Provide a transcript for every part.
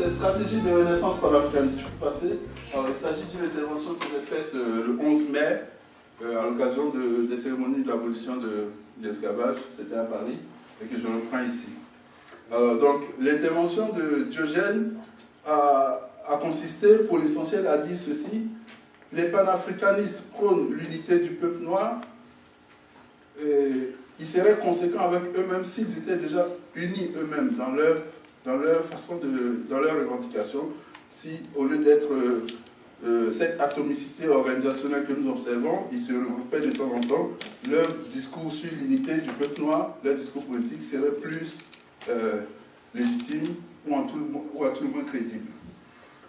c'est stratégie de renaissance panafricaniste. Tu peux passer. Alors, il s'agit d'une intervention que j'ai faite le 11 mai à l'occasion des cérémonies de l'abolition de l'esclavage. C'était à Paris et que je reprends ici. Alors, donc, l'intervention de Diogène a consisté, pour l'essentiel, à dire ceci. Les panafricanistes prônent l'unité du peuple noir. Ils seraient conséquents avec eux-mêmes s'ils étaient déjà unis eux-mêmes dans leur façon dans leur revendication, si au lieu d'être cette atomicité organisationnelle que nous observons, ils se regroupaient de temps en temps, leur discours sur l'unité du peuple noir, leur discours politique serait plus légitime ou à tout le moins crédible.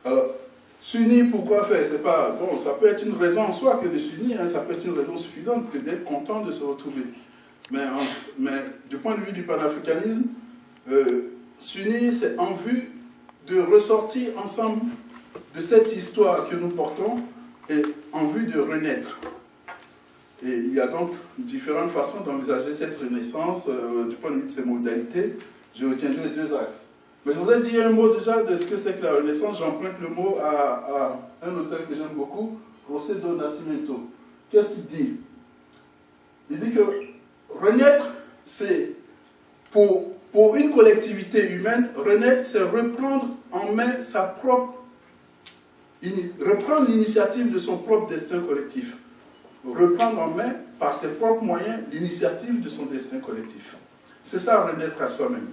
Alors, s'unir, pourquoi faire? C'est pas bon, ça peut être une raison en soi que de s'unir, hein, ça peut être une raison suffisante que d'être content de se retrouver. Mais du point de vue du panafricanisme, s'unir, c'est en vue de ressortir ensemble de cette histoire que nous portons et en vue de renaître. Et il y a donc différentes façons d'envisager cette renaissance du point de vue de ses modalités. Je retiendrai deux axes. Mais je voudrais dire un mot déjà de ce que c'est que la Renaissance. J'emprunte le mot à un auteur que j'aime beaucoup, José do Nascimento. Qu'est-ce qu'il dit? Il dit que renaître, c'est pour une collectivité humaine, renaître, c'est reprendre en main reprendre l'initiative de son propre destin collectif. Reprendre en main, par ses propres moyens, l'initiative de son destin collectif. C'est ça, renaître à soi-même.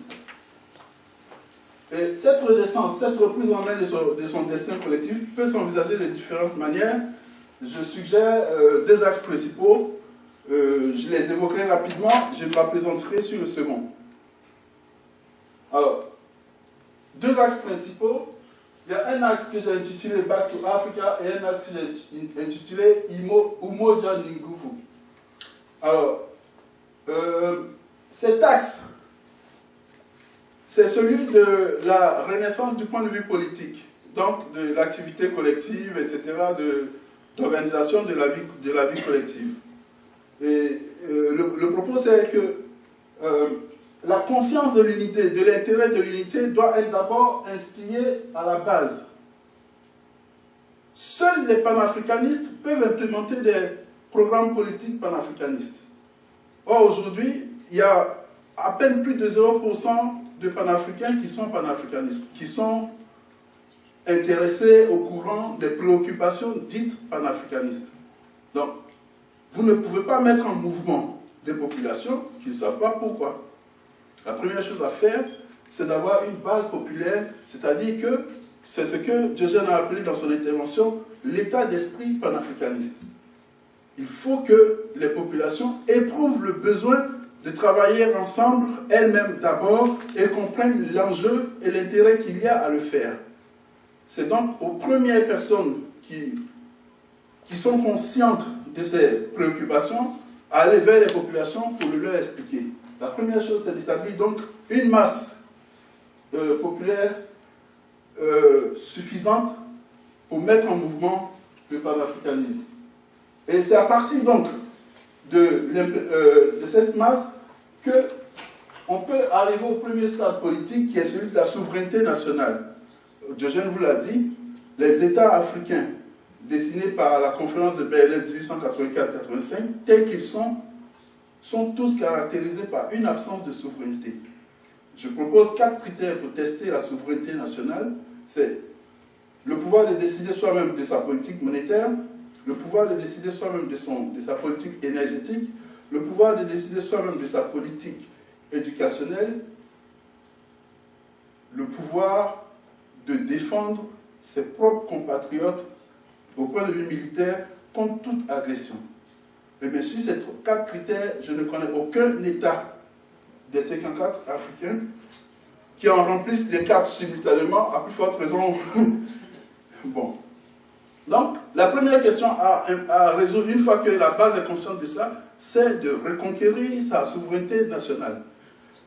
Et cette renaissance, cette reprise en main de son destin collectif peut s'envisager de différentes manières. Je suggère deux axes principaux. Je les évoquerai rapidement, je m'apaisanterai sur le second. Alors, deux axes principaux. Il y a un axe que j'ai intitulé Back to Africa et un axe que j'ai intitulé Umoja Nguvu. Alors, cet axe, c'est celui de la renaissance du point de vue politique, donc de l'activité collective, etc., d'organisation de la vie collective. Et le propos, c'est que la conscience de l'unité, de l'intérêt de l'unité, doit être d'abord instillée à la base. Seuls les panafricanistes peuvent implémenter des programmes politiques panafricanistes. Or, aujourd'hui, il y a à peine plus de 0% de panafricains qui sont panafricanistes, qui sont intéressés au courant des préoccupations dites panafricanistes. Donc, vous ne pouvez pas mettre en mouvement des populations qui ne savent pas pourquoi. La première chose à faire, c'est d'avoir une base populaire, c'est-à-dire que c'est ce que Diogène a appelé dans son intervention l'état d'esprit panafricaniste. Il faut que les populations éprouvent le besoin de travailler ensemble, elles-mêmes d'abord, et comprennent l'enjeu et l'intérêt qu'il y a à le faire. C'est donc aux premières personnes qui sont conscientes de ces préoccupations à aller vers les populations pour le leur expliquer. La première chose, c'est d'établir donc une masse populaire suffisante pour mettre en mouvement le panafricanisme. Et c'est à partir donc de cette masse qu'on peut arriver au premier stade politique qui est celui de la souveraineté nationale. Diogène vous l'a dit, les États africains dessinés par la conférence de Berlin 1884-85, tels qu'ils sont tous caractérisés par une absence de souveraineté. Je propose 4 critères pour tester la souveraineté nationale. C'est le pouvoir de décider soi-même de sa politique monétaire, le pouvoir de décider soi-même de sa politique énergétique, le pouvoir de décider soi-même de sa politique éducationnelle, le pouvoir de défendre ses propres compatriotes au point de vue militaire contre toute agression. Et bien sur ces 4 critères, je ne connais aucun État des 54 africains qui en remplissent les 4 simultanément, à plus forte raison. Bon. Donc, la première question à résoudre, une fois que la base est consciente de ça, c'est de reconquérir sa souveraineté nationale.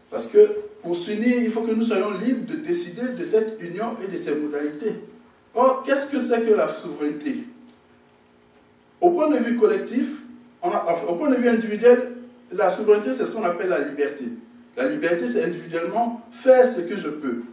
Parce que pour s'unir, il faut que nous soyons libres de décider de cette union et de ses modalités. Or, qu'est-ce que c'est que la souveraineté? Au point de vue collectif, au point de vue individuel, la souveraineté, c'est ce qu'on appelle la liberté. La liberté, c'est individuellement faire ce que je peux.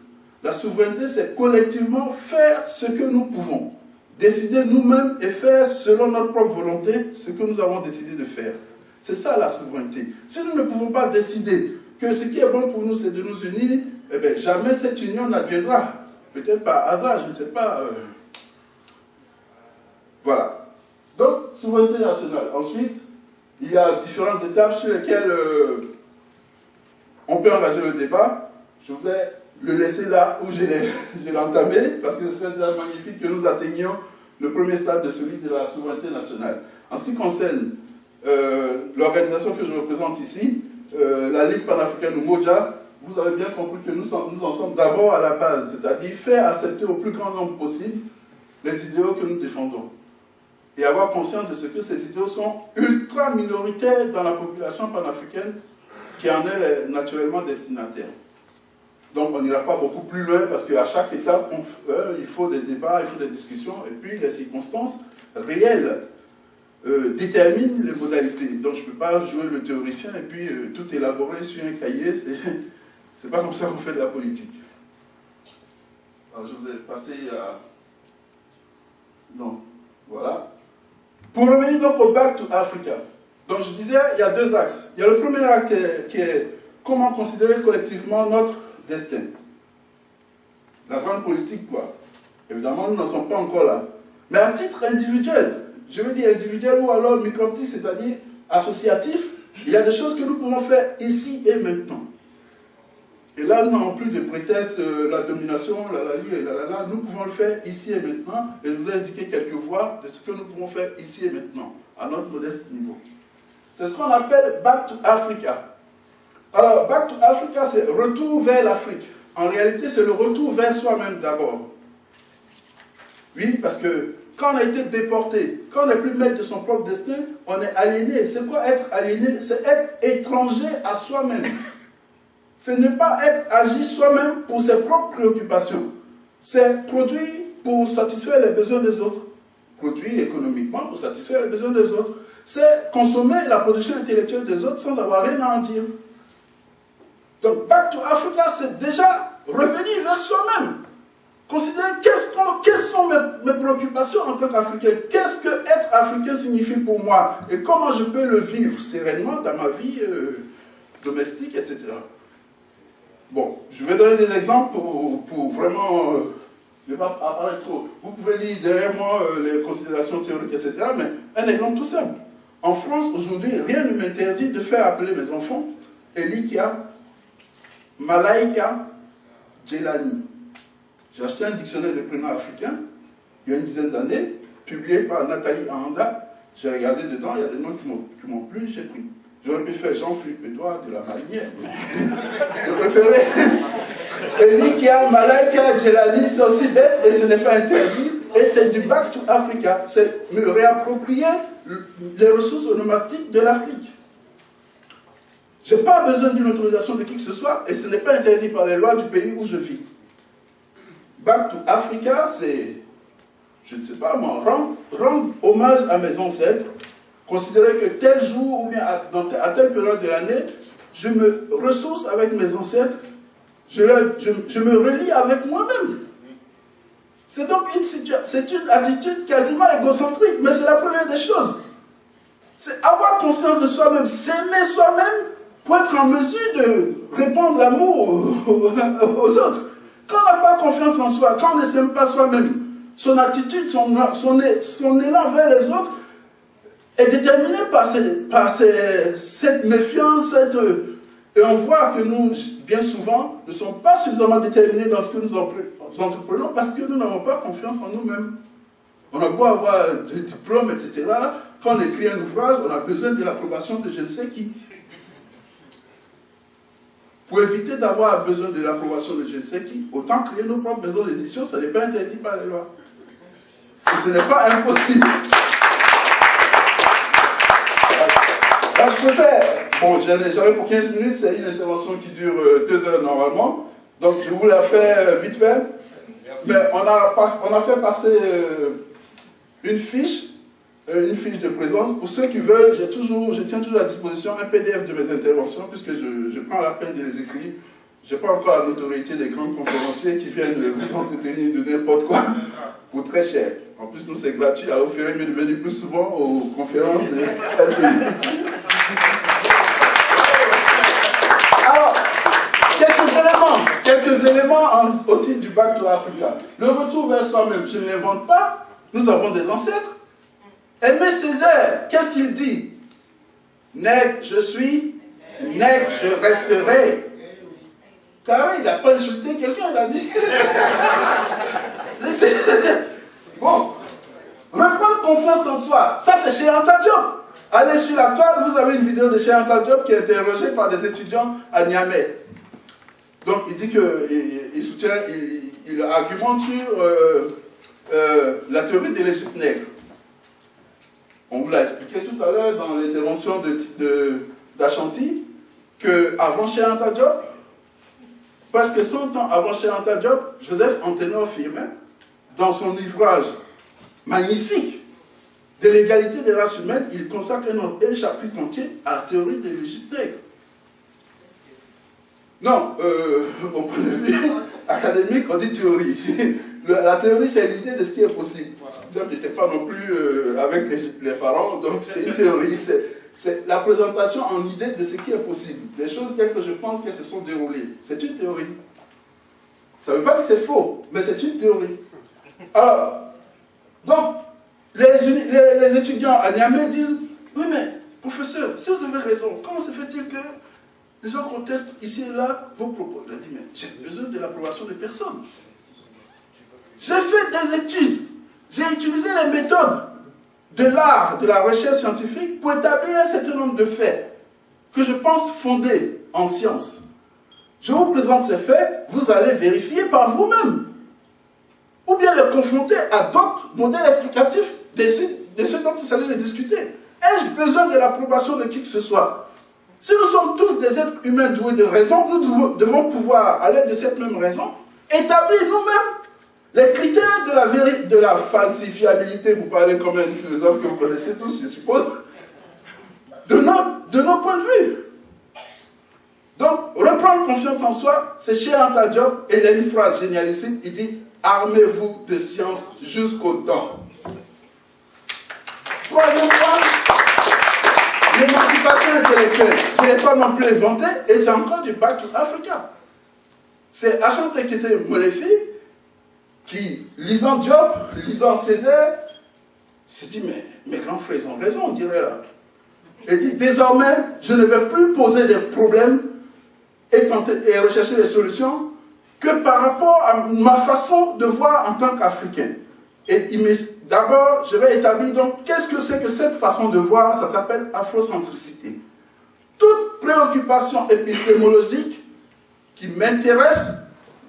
La souveraineté, c'est collectivement faire ce que nous pouvons. Décider nous-mêmes et faire selon notre propre volonté ce que nous avons décidé de faire. C'est ça la souveraineté. Si nous ne pouvons pas décider que ce qui est bon pour nous, c'est de nous unir, eh bien, jamais cette union n'adviendra. Peut-être par hasard, je ne sais pas. Voilà. Donc, souveraineté nationale. Ensuite, il y a différentes étapes sur lesquelles on peut engager le débat. Je voudrais le laisser là où je l'ai entamé, parce que c'est déjà magnifique que nous atteignions le premier stade de celui de la souveraineté nationale. En ce qui concerne l'organisation que je représente ici, la Ligue panafricaine ou Moja, vous avez bien compris que nous en sommes d'abord à la base, c'est-à-dire faire accepter au plus grand nombre possible les idéaux que nous défendons. Et avoir conscience de ce que ces idéaux sont ultra minoritaires dans la population panafricaine qui en est naturellement destinataire. Donc on n'ira pas beaucoup plus loin parce qu'à chaque étape, il faut des débats, il faut des discussions, et puis les circonstances réelles déterminent les modalités. Donc je ne peux pas jouer le théoricien et puis tout élaborer sur un cahier, c'est pas comme ça qu'on fait de la politique. Alors je voudrais passer à... Non, voilà. Pour revenir donc au Back to Africa, donc je disais, il y a deux axes. Il y a le premier axe qui est comment considérer collectivement notre destin. La grande politique, quoi. Évidemment, nous n'en sommes pas encore là. Mais à titre individuel, je veux dire individuel ou alors microtique, c'est-à-dire associatif, il y a des choses que nous pouvons faire ici et maintenant. Et là, nous n'avons plus de prétexte de la domination, nous pouvons le faire ici et maintenant, et je vous ai indiqué quelques voies de ce que nous pouvons faire ici et maintenant, à notre modeste niveau. C'est ce qu'on appelle Back to Africa. Alors, Back to Africa, c'est retour vers l'Afrique. En réalité, c'est le retour vers soi-même d'abord. Oui, parce que quand on a été déporté, quand on n'est plus maître de son propre destin, on est aliéné. C'est quoi être aliéné? C'est être étranger à soi-même. Ce n'est pas être agi soi-même pour ses propres préoccupations. C'est produire pour satisfaire les besoins des autres. Produire économiquement pour satisfaire les besoins des autres. C'est consommer la production intellectuelle des autres sans avoir rien à en dire. Donc, Back to Africa, c'est déjà revenir vers soi-même. Considérer quelles sont mes préoccupations en tant qu'Africain. Qu'est-ce que être Africain signifie pour moi? Et comment je peux le vivre sereinement dans ma vie domestique, etc. Bon, je vais donner des exemples pour vraiment... je ne vais pas parler trop. Vous pouvez lire derrière moi les considérations théoriques, etc. Mais un exemple tout simple. En France, aujourd'hui, rien ne m'interdit de faire appeler mes enfants Elikia Malaika Djelani. J'ai acheté un dictionnaire de prénoms africains il y a une dizaine d'années, publié par Nathalie Ahanda. J'ai regardé dedans, il y a des noms qui m'ont plu, j'ai pris. J'aurais pu faire Jean-Philippe Edouard de la Marinière, mais je préférais. Elikia Malaika Djelani, c'est aussi bête et ce n'est pas interdit. Et c'est du Back to Africa. C'est me réapproprier les ressources onomastiques de l'Afrique. Je n'ai pas besoin d'une autorisation de qui que ce soit et ce n'est pas interdit par les lois du pays où je vis. Back to Africa, c'est, je ne sais pas moi, rendre hommage à mes ancêtres, considérer que tel jour ou bien à telle période de l'année, je me ressource avec mes ancêtres, je me relie avec moi-même. C'est donc une attitude quasiment égocentrique, mais c'est la première des choses. C'est avoir conscience de soi-même, s'aimer soi-même pour être en mesure de répandre l'amour aux autres. Quand on n'a pas confiance en soi, quand on ne s'aime pas soi-même, son attitude, son élan vers les autres est déterminé par cette méfiance, et on voit que nous, bien souvent, ne sommes pas suffisamment déterminés dans ce que nous entreprenons parce que nous n'avons pas confiance en nous-mêmes. On a beau avoir des diplômes, etc. Quand on écrit un ouvrage, on a besoin de l'approbation de je ne sais qui. Pour éviter d'avoir besoin de l'approbation de je ne sais qui, autant créer nos propres maisons d'édition, ça n'est pas interdit par les lois. Et ce n'est pas impossible. Alors, je préfère, bon, j'avais pour 15 minutes, c'est une intervention qui dure 2 heures normalement, donc je vous la fais vite fait. Merci. Mais on a fait passer une fiche de présence. Pour ceux qui veulent, je tiens toujours à disposition un PDF de mes interventions, puisque je prends la peine de les écrire Je n'ai pas encore l'autorité des grands conférenciers qui viennent vous entretenir de n'importe quoi pour très cher. En plus, nous, c'est gratuit. Alors, vous ferez mieux de venir plus souvent aux conférences de LPI. Alors, quelques éléments au titre du Back to Africa. Le retour vers soi-même, je ne l'invente pas. Nous avons des ancêtres. Aimé Césaire, qu'est-ce qu'il dit? Nègre, je suis, nègre, je resterai. Car il n'a pas insulté quelqu'un, il a dit. Bon, reprendre confiance en soi, ça c'est chez Anta Diop. Allez sur la toile, vous avez une vidéo de chez Anta Diop qui est interrogée par des étudiants à Niamey. Donc il dit qu'il soutient, il argumente sur la théorie de l'Égypte nègre. On vous l'a expliqué tout à l'heure dans l'intervention d'Ashanti, qu'avant chez Anta Diop, presque 100 ans avant chez Anta Diop, Joseph Antenor Firmin, dans son ouvrage magnifique de l'égalité des races humaines, il consacre un chapitre entier à la théorie de l'Égypte nègre. Non, au point de vue académique, on dit théorie. La théorie, c'est l'idée de ce qui est possible. Diop n'était pas non plus avec les pharaons, donc c'est une théorie. C'est la présentation en idée de ce qui est possible. Des choses telles que je pense qu'elles se sont déroulées. C'est une théorie. Ça ne veut pas dire que c'est faux, mais c'est une théorie. Alors, donc, les étudiants à Niamey disent, oui mais, professeur, si vous avez raison, comment se fait-il que les gens contestent ici et là vos propos? Il a dit, mais j'ai besoin de l'approbation de personne. J'ai fait des études, j'ai utilisé les méthodes de l'art, de la recherche scientifique pour établir un certain nombre de faits que je pense fondés en science. Je vous présente ces faits, vous allez vérifier par vous-même. Ou bien les confronter à d'autres modèles explicatifs de ceux dont il s'agit de discuter. Ai-je besoin de l'approbation de qui que ce soit? Si nous sommes tous des êtres humains doués de raison, nous devons pouvoir, à l'aide de cette même raison, établir nous-mêmes les critères de la falsifiabilité, pour parler comme un philosophe que vous connaissez tous, je suppose, de nos points de vue. Donc, reprendre confiance en soi, c'est chez Anta Diop, et il a une phrase génialissime, il dit « Armez-vous de science jusqu'aux dents ». Troisième point, l'émancipation intellectuelle. Je ne l'ai pas non plus inventé, et c'est encore du Back to Africa. C'est Ashanti Molefi qui, lisant Diop, lisant Césaire, s'est dit, mais mes grands frères, ils ont raison, on dirait là. Il dit, désormais, je ne vais plus poser des problèmes et rechercher des solutions que par rapport à ma façon de voir en tant qu'Africain. Et d'abord, je vais établir donc, qu'est-ce que c'est que cette façon de voir? Ça s'appelle afrocentricité. Toute préoccupation épistémologique qui m'intéresse,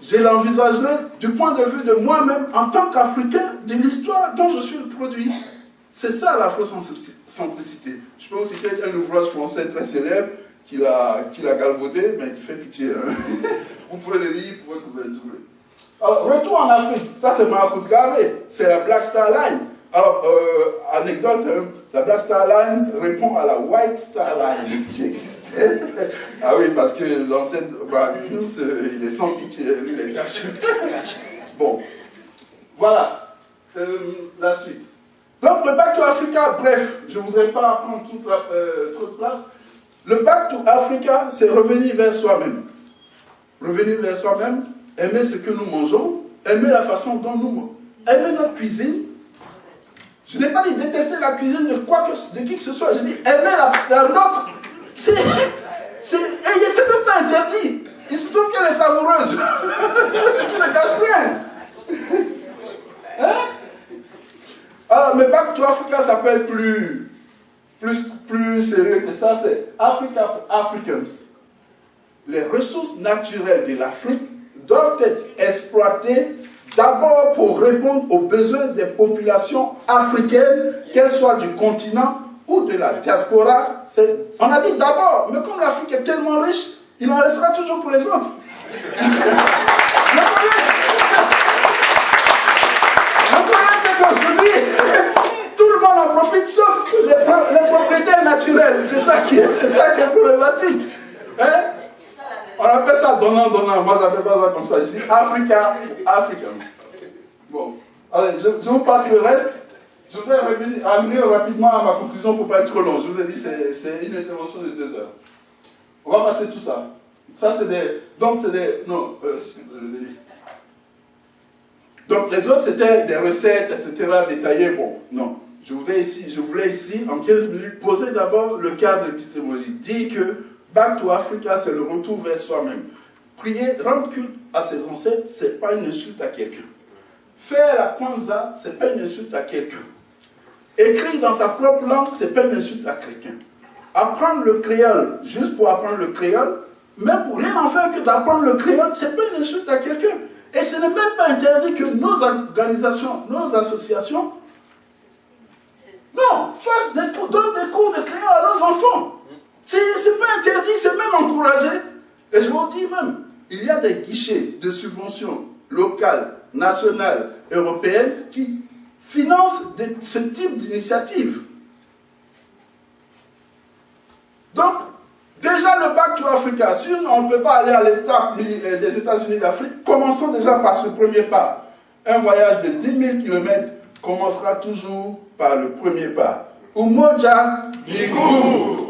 je l'envisagerai du point de vue de moi-même en tant qu'Africain de l'histoire dont je suis le produit. C'est ça l'afrocentricité. Je peux vous citer un ouvrage français très célèbre qu'il a galvaudé, mais qui fait pitié. Hein. Vous pouvez le lire, vous pouvez le trouver. Alors, retour en Afrique, ça c'est Marcus Garvey, c'est la Black Star Line. Alors, anecdote, hein, la Black Star Line répond à la White Star Line qui existait. Ah oui, parce que l'ancêtre, il est sans pitié, lui, il est caché. Bon, voilà, la suite. Donc, le Back to Africa, bref, je ne voudrais pas prendre trop de place. Le Back to Africa, c'est revenir vers soi-même. Revenir vers soi-même, aimer ce que nous mangeons, aimer la façon dont nous... aimer notre cuisine. Je n'ai pas dit détester la cuisine de qui que ce soit, j'ai dit aimer la nôtre. C'est même pas interdit. Il se trouve qu'elle est savoureuse. C'est qui ne cache rien. Hein? Alors, mais Back to Africa s'appelle plus sérieux que ça, c'est Africa for Africans. Les ressources naturelles de l'Afrique doivent être exploitées d'abord pour répondre aux besoins des populations africaines, qu'elles soient du continent ou de la diaspora. On a dit d'abord, mais comme l'Afrique est tellement riche, il en restera toujours pour les autres. Le problème, c'est qu'aujourd'hui, tout le monde en profite, sauf les propriétaires naturels. C'est ça qui est problématique. Hein? On appelle ça donnant. Moi, j'appelle pas ça comme ça. Je dis Africa, African. Bon. Allez, je vous passe le reste. Je voudrais revenir rapidement à ma conclusion pour ne pas être trop long. Je vous ai dit, c'est une intervention de 2 heures. On va passer tout ça. Ça, c'est des... Donc, c'est des... Non, donc, les autres, c'était des recettes, etc., détaillées. Bon, non. Je voulais ici, en 15 minutes, poser d'abord le cadre de l'épistémologie. Dire que Back to Africa, c'est le retour vers soi-même. Prier, rendre culte à ses ancêtres, ce n'est pas une insulte à quelqu'un. Faire la Kwanzaa, ce n'est pas une insulte à quelqu'un. Écrire dans sa propre langue, ce n'est pas une insulte à quelqu'un. Apprendre le créole, juste pour apprendre le créole, même pour rien en faire que d'apprendre le créole, ce n'est pas une insulte à quelqu'un. Et ce n'est même pas interdit que nos organisations, nos associations, non, donnent des cours de créole à nos enfants. Ce n'est pas interdit, c'est même encouragé. Et je vous dis même, il y a des guichets de subventions locales, nationales, européennes qui financent ce type d'initiative. Donc, déjà le Back to Africa, si on ne peut pas aller à l'étape des États-Unis d'Afrique, commençons déjà par ce premier pas. Un voyage de 10 000 km commencera toujours par le premier pas. Umoja ni nguvu.